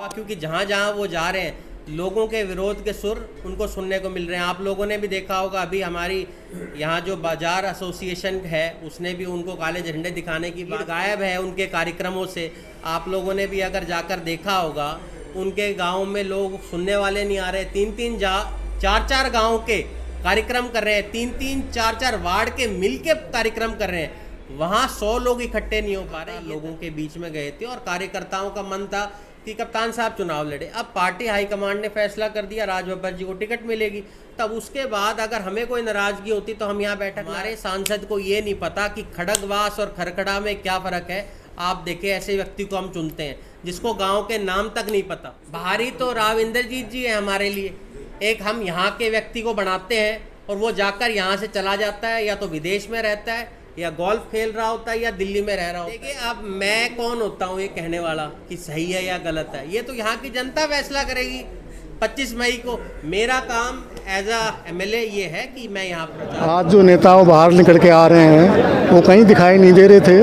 क्योंकि जहाँ जहाँ वो जा रहे हैं लोगों के विरोध के सुर उनको सुनने को मिल रहे हैं। आप लोगों ने भी देखा होगा, अभी हमारी यहाँ जो बाजार एसोसिएशन है उसने भी उनको काले झंडे दिखाने की बात गायब है उनके कार्यक्रमों से। आप लोगों ने भी अगर जाकर देखा होगा, उनके गाँव में लोग सुनने वाले नहीं आ रहे। चार चार गाँव के कार्यक्रम कर रहे हैं, 3-4 वार्ड के मिल के कार्यक्रम कर रहे हैं। वहाँ 100 लोग इकट्ठे नहीं हो पा रहे। लोगों के बीच में गए थे और कार्यकर्ताओं का मन था कि कप्तान साहब चुनाव लड़े। अब पार्टी हाईकमांड ने फैसला कर दिया राज बब्बर जी को टिकट मिलेगी। तब उसके बाद अगर हमें कोई नाराजगी होती तो हम यहाँ बैठक, हमारे सांसद को ये नहीं पता कि खड़गवास और खरखड़ा में क्या फ़र्क है। आप देखें, ऐसे व्यक्ति को हम चुनते हैं जिसको गाँव के नाम तक नहीं पता। बाहरी तो राव इंद्रजीत जी है हमारे लिए। एक हम यहाँ के व्यक्ति को बनाते हैं और वो जाकर यहाँ से चला जाता है, या तो विदेश में रहता है या गोल्फ खेल रहा होता है या दिल्ली में रह रहा होता है। देखिए, अब मैं कौन होता हूँ ये कहने वाला कि सही है या गलत है? ये तो यहाँ की जनता फैसला करेगी 25 मई को। मेरा काम एज अ एमएलए ये है कि मैं यहाँ पर आज जो नेताओं बाहर निकल के आ रहे हैं वो कहीं दिखाई नहीं दे रहे थे,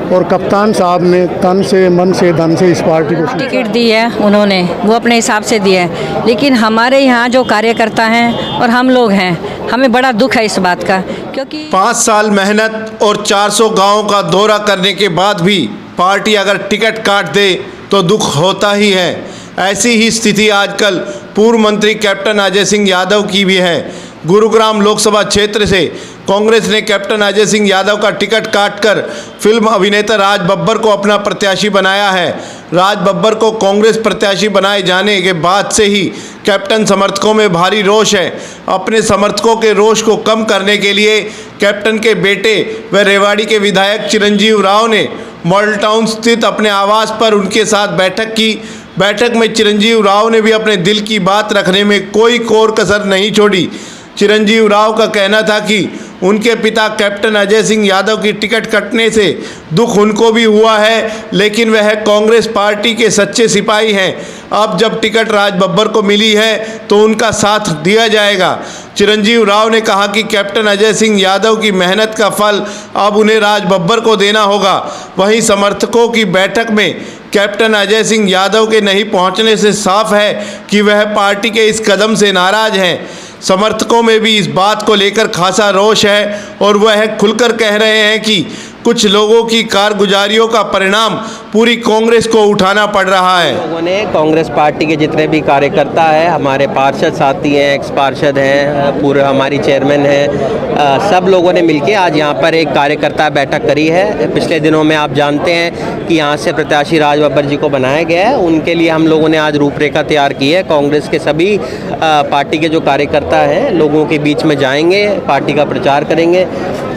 और कप्तान साहब ने तन से मन से धन से इस पार्टी को टिकट दी है। उन्होंने वो अपने हिसाब से दिया है, लेकिन हमारे यहाँ जो कार्यकर्ता हैं और हम लोग हैं, हमें बड़ा दुख है इस बात का, क्योंकि 5 साल मेहनत और 400 गाँव का दौरा करने के बाद भी पार्टी अगर टिकट काट दे तो दुख होता ही है। ऐसी ही स्थिति आजकल पूर्व मंत्री कैप्टन अजय सिंह यादव की भी है। गुरुग्राम लोकसभा क्षेत्र से कांग्रेस ने कैप्टन अजय सिंह यादव का टिकट काटकर फिल्म अभिनेता राज बब्बर को अपना प्रत्याशी बनाया है। राज बब्बर को कांग्रेस प्रत्याशी बनाए जाने के बाद से ही कैप्टन समर्थकों में भारी रोष है। अपने समर्थकों के रोष को कम करने के लिए कैप्टन के बेटे व रेवाड़ी के विधायक चिरंजीव राव ने मॉडल टाउन स्थित अपने आवास पर उनके साथ बैठक की। बैठक में चिरंजीव राव ने भी अपने दिल की बात रखने में कोई कोर कसर नहीं छोड़ी। चिरंजीव राव का कहना था कि उनके पिता कैप्टन अजय सिंह यादव की टिकट कटने से दुख उनको भी हुआ है, लेकिन वह कांग्रेस पार्टी के सच्चे सिपाही हैं। अब जब टिकट राज बब्बर को मिली है तो उनका साथ दिया जाएगा। चिरंजीव राव ने कहा कि कैप्टन अजय सिंह यादव की मेहनत का फल अब उन्हें राज बब्बर को देना होगा। वहीं समर्थकों की बैठक में कैप्टन अजय सिंह यादव के नहीं पहुंचने से साफ है कि वह पार्टी के इस कदम से नाराज हैं। समर्थकों में भी इस बात को लेकर खासा रोष है और वह खुलकर कह रहे हैं कि कुछ लोगों की कारगुजारियों का परिणाम पूरी कांग्रेस को उठाना पड़ रहा है। लोगों ने कांग्रेस पार्टी के जितने भी कार्यकर्ता है, हमारे पार्षद साथी हैं, एक्स पार्षद हैं, पूरे हमारी चेयरमैन हैं, सब लोगों ने मिलकर आज यहाँ पर एक कार्यकर्ता बैठक करी है। पिछले दिनों में आप जानते हैं कि यहाँ से प्रत्याशी राज बब्बर जी को बनाया गया है। उनके लिए हम लोगों ने आज रूपरेखा तैयार की है। कांग्रेस के सभी पार्टी के जो कार्यकर्ता हैं लोगों के बीच में जाएंगे, पार्टी का प्रचार करेंगे।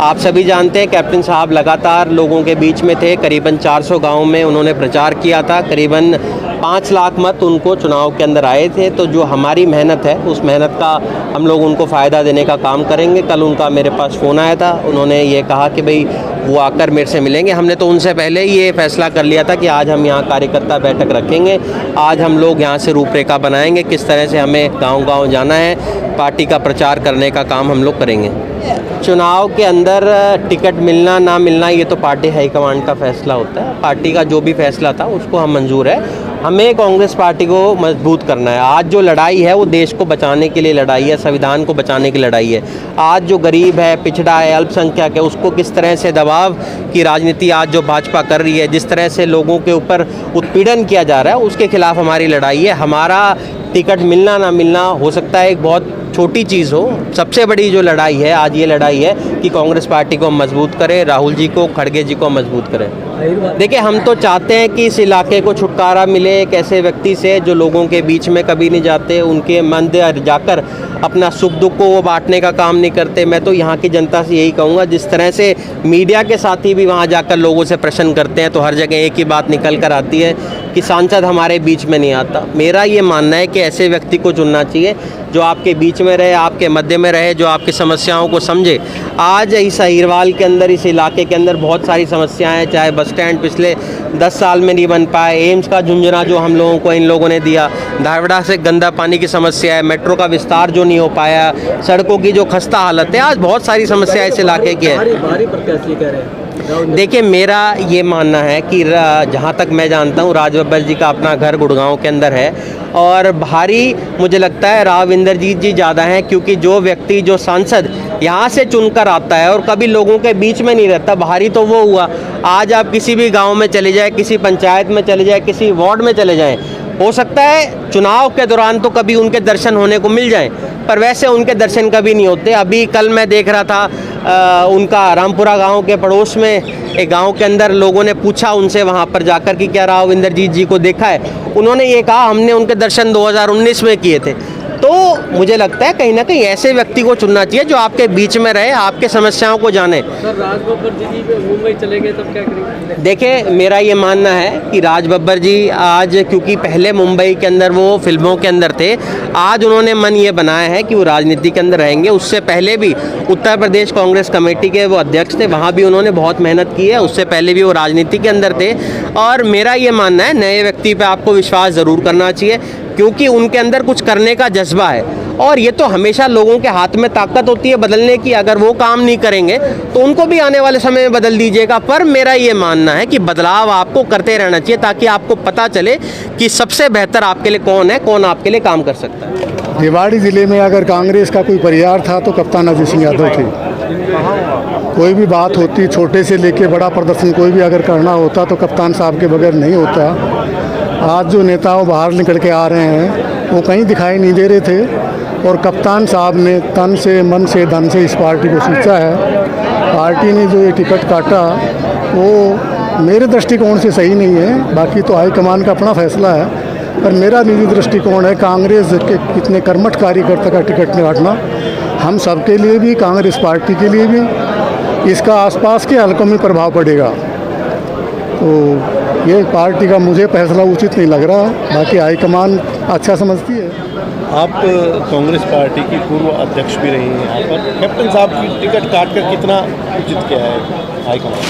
आप सभी जानते हैं कैप्टन साहब लगातार लोगों के बीच में थे। करीबन 400 गाँव में उन्होंने प्रचार किया था। करीबन 5 लाख मत उनको चुनाव के अंदर आए थे। तो जो हमारी मेहनत है उस मेहनत का हम लोग उनको फ़ायदा देने का काम करेंगे। कल उनका मेरे पास फ़ोन आया था, उन्होंने ये कहा कि भाई वो आकर मेरे से मिलेंगे। हमने तो उनसे पहले ही ये फैसला कर लिया था कि आज हम यहाँ कार्यकर्ता बैठक रखेंगे। आज हम लोग यहाँ से रूपरेखा बनाएंगे, किस तरह से हमें गाँव-गाँव जाना है, पार्टी का प्रचार करने का काम हम लोग करेंगे। चुनाव के अंदर टिकट मिलना ना मिलना ये तो पार्टी हाईकमांड का फैसला होता है। पार्टी का जो भी फैसला था उसको हम मंजूर है। हमें कांग्रेस पार्टी को मजबूत करना है। आज जो लड़ाई है वो देश को बचाने के लिए लड़ाई है, संविधान को बचाने की लड़ाई है। आज जो गरीब है, पिछड़ा है, अल्पसंख्यक है, उसको किस तरह से दबाव की राजनीति आज जो भाजपा कर रही है, जिस तरह से लोगों के ऊपर उत्पीड़न किया जा रहा है, उसके खिलाफ हमारी लड़ाई है। हमारा टिकट मिलना ना मिलना हो सकता है एक बहुत छोटी चीज़ हो। सबसे बड़ी जो लड़ाई है आज ये लड़ाई है कि कांग्रेस पार्टी को मजबूत करें, राहुल जी को, खड़गे जी को मजबूत करें। देखिए, हम तो चाहते हैं कि इस इलाके को छुटकारा मिले एक ऐसे व्यक्ति से जो लोगों के बीच में कभी नहीं जाते, उनके मन जाकर अपना सुख दुख को वो बांटने का काम नहीं करते। मैं तो यहाँ की जनता से यही कहूँगा, जिस तरह से मीडिया के साथी भी वहाँ जाकर लोगों से प्रश्न करते हैं तो हर जगह एक ही बात निकल कर आती है कि सांसद हमारे बीच में नहीं आता। मेरा ये मानना है कि ऐसे व्यक्ति को चुनना चाहिए जो आपके बीच में रहे, आपके मध्य में रहे, जो आपकी समस्याओं को समझे। आज इस अहिरवाल के अंदर, इस इलाके के अंदर बहुत सारी समस्याएं हैं, चाहे बस स्टैंड पिछले 10 साल में नहीं बन पाए, एम्स का झुंझुना जो हम लोगों को इन लोगों ने दिया, धारवाड़ा से गंदा पानी की समस्या है, मेट्रो का विस्तार जो नहीं हो पाया, सड़कों की जो खस्ता हालत है, आज बहुत सारी समस्या इस इलाके की है। भारी प्रत्याशी कह रहे हैं। देखिए, मेरा ये मानना है कि जहाँ तक मैं जानता हूँ राज बब्बर जी का अपना घर गुड़गांव के अंदर है और भारी मुझे लगता है राव इंद्रजीत जी ज़्यादा हैं, क्योंकि जो व्यक्ति जो सांसद यहाँ से चुनकर आता है और कभी लोगों के बीच में नहीं रहता, भारी तो वो हुआ। आज आप किसी भी गांव में चले जाए, किसी पंचायत में चले जाए, किसी वार्ड में चले जाएं, हो सकता है चुनाव के दौरान तो कभी उनके दर्शन होने को मिल जाएं, पर वैसे उनके दर्शन कभी नहीं होते। अभी कल मैं देख रहा था उनका रामपुरा गांव के पड़ोस में एक गांव के अंदर लोगों ने पूछा उनसे वहां पर जाकर कि क्या राव इंद्रजीत जी को देखा है। उन्होंने ये कहा हमने उनके दर्शन 2019 में किए थे। तो मुझे लगता है कहीं ना कहीं ऐसे व्यक्ति को चुनना चाहिए जो आपके बीच में रहे, आपके समस्याओं को जाने। सर, राज बब्बर जी मुंबई चले गए तब क्या करेंगे? देखिए, मेरा ये मानना है कि राज बब्बर जी आज, क्योंकि पहले मुंबई के अंदर वो फिल्मों के अंदर थे, आज उन्होंने मन ये बनाया है कि वो राजनीति के अंदर रहेंगे। उससे पहले भी उत्तर प्रदेश कांग्रेस कमेटी के वो अध्यक्ष थे, वहाँ भी उन्होंने बहुत मेहनत की है। उससे पहले भी वो राजनीति के अंदर थे और मेरा ये मानना है नए व्यक्ति पे आपको विश्वास ज़रूर करना चाहिए, क्योंकि उनके अंदर कुछ करने का जज्बा है और ये तो हमेशा लोगों के हाथ में ताकत होती है बदलने की। अगर वो काम नहीं करेंगे तो उनको भी आने वाले समय में बदल दीजिएगा। पर मेरा ये मानना है कि बदलाव आपको करते रहना चाहिए ताकि आपको पता चले कि सबसे बेहतर आपके लिए कौन है, कौन आपके लिए काम कर सकता है। रेवाड़ी ज़िले में अगर कांग्रेस का कोई परिवार था तो कप्तान अजय सिंह यादव थे। कोई भी बात होती, छोटे से लेके बड़ा प्रदर्शन कोई भी अगर करना होता तो कप्तान साहब के बगैर नहीं होता। आज जो नेता वो बाहर निकल के आ रहे हैं वो कहीं दिखाई नहीं दे रहे थे और कप्तान साहब ने तन से, मन से, धन से इस पार्टी को सींचा है। पार्टी ने जो ये टिकट काटा वो मेरे दृष्टिकोण से सही नहीं है, बाकी तो हाईकमान का अपना फैसला है। पर मेरा निजी दृष्टिकोण है कांग्रेस के इतने कर्मठ कार्यकर्ता का टिकट नहीं काटना हम सबके लिए भी, कांग्रेस पार्टी के लिए भी इसका आसपास के हलकों में प्रभाव पड़ेगा। तो ये पार्टी का मुझे फैसला उचित नहीं लग रहा, बाकी हाईकमान अच्छा समझती है। आप कांग्रेस पार्टी की पूर्व अध्यक्ष भी रही हैं, यहाँ पर कैप्टन साहब की टिकट काटकर कितना उचित क्या है हाईकमान?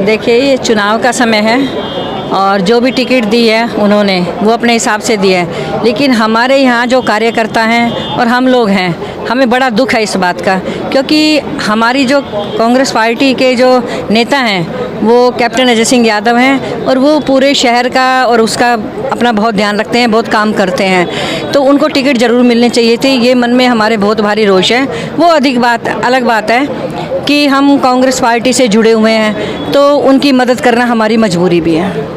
देखिए, ये चुनाव का समय है और जो भी टिकट दी है उन्होंने वो अपने हिसाब से दिया है, लेकिन हमारे यहाँ जो कार्यकर्ता हैं और हम लोग हैं, हमें बड़ा दुख है इस बात का, क्योंकि हमारी जो कांग्रेस पार्टी के जो नेता हैं वो कैप्टन अजय सिंह यादव हैं और वो पूरे शहर का और उसका अपना बहुत ध्यान रखते हैं, बहुत काम करते हैं। तो उनको टिकट ज़रूर मिलनी चाहिए थी। ये मन में हमारे बहुत भारी रोष है। वो अलग बात है कि हम कांग्रेस पार्टी से जुड़े हुए हैं तो उनकी मदद करना हमारी मजबूरी भी है।